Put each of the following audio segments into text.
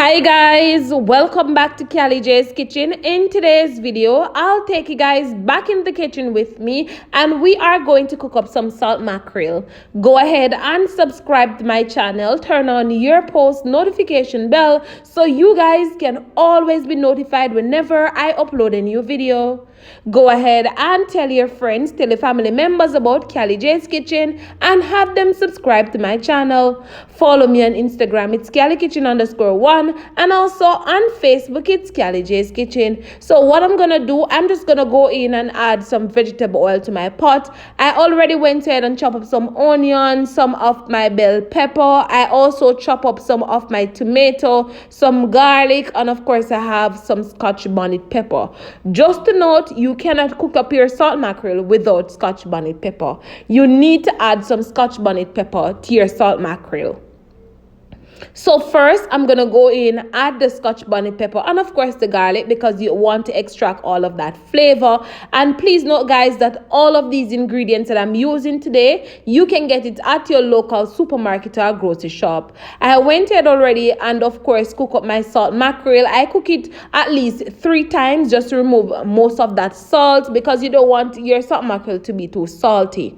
Hi guys, welcome back to Callie J's Kitchen. In today's video, I'll take you guys back in the kitchen with me and we are going to cook up some salt mackerel. Go ahead and subscribe to my channel, turn on your post notification bell so you guys can always be notified whenever I upload a new video. Go ahead and tell your friends, tell your family members about Callie J's Kitchen and have them subscribe to my channel. Follow me on Instagram, it's CallieKitchen_1, and also on Facebook, it's Callie J's Kitchen. So what I'm gonna do, I'm just gonna go in and add some vegetable oil to my pot. I already went ahead and chop up some onion, some of my bell pepper. I also chop up some of my tomato, some garlic, and of course I have some Scotch bonnet pepper. Just to note, you cannot cook up your salt mackerel without Scotch bonnet pepper. You need to add some Scotch bonnet pepper to your salt mackerel. So first, I'm going to go in, add the Scotch bonnet pepper and of course the garlic because you want to extract all of that flavor. And please note guys that all of these ingredients that I'm using today, you can get it at your local supermarket or grocery shop. I went ahead already and of course cook up my salt mackerel. I cook it at least 3 times just to remove most of that salt because you don't want your salt mackerel to be too salty.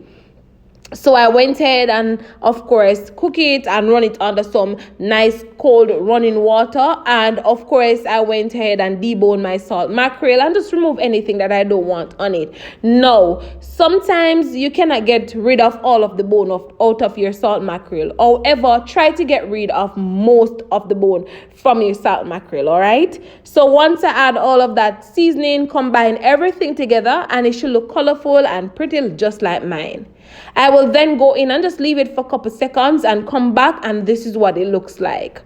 So I went ahead and of course cook it and run it under some nice cold running water, and of course I went ahead and debone my salt mackerel and just remove anything that I don't want on it. Now sometimes you cannot get rid of all of the bone out of your salt mackerel. However, try to get rid of most of the bone from your salt mackerel. All right, so once I add all of that seasoning, combine everything together and it should look colorful and pretty just like mine. I will then go in and just leave it for a couple seconds and come back, and this is what it looks like.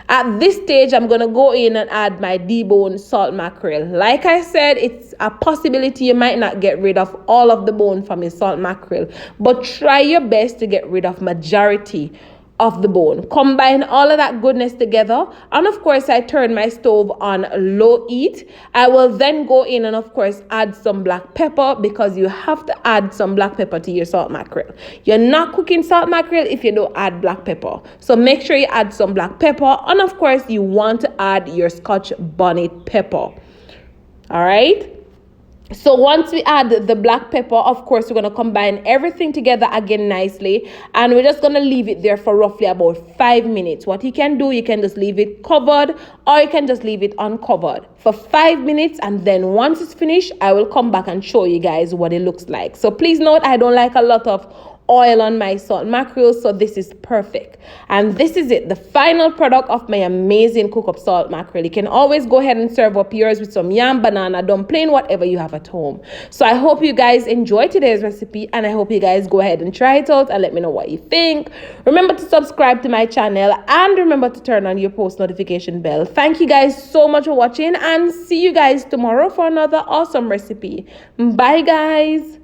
At this stage, I'm going to go in and add my deboned salt mackerel. Like I said, it's a possibility you might not get rid of all of the bone from your salt mackerel, but try your best to get rid of majority of the bone. Combine all of that goodness together, and of course I turn my stove on low heat. I will then go in and of course add some black pepper because you have to add some black pepper to your salt mackerel. You're not cooking salt mackerel if you don't add black pepper, so make sure you add some black pepper, and of course you want to add your Scotch bonnet pepper. All right, so once we add the black pepper, of course, we're going to combine everything together again nicely. And we're just going to leave it there for roughly about 5 minutes. What you can do, you can just leave it covered or you can just leave it uncovered for 5 minutes. And then once it's finished, I will come back and show you guys what it looks like. So please note, I don't like a lot of oil on my salt mackerel, so this is perfect. And this is it, the final product of my amazing cook up salt mackerel. You can always go ahead and serve up yours with some yam, banana, dumpling, whatever you have at home. So I hope you guys enjoy today's recipe, and I hope you guys go ahead and try it out and let me know what you think. Remember to subscribe to my channel and remember to turn on your post notification bell. Thank you guys so much for watching, and see you guys tomorrow for another awesome recipe. Bye guys.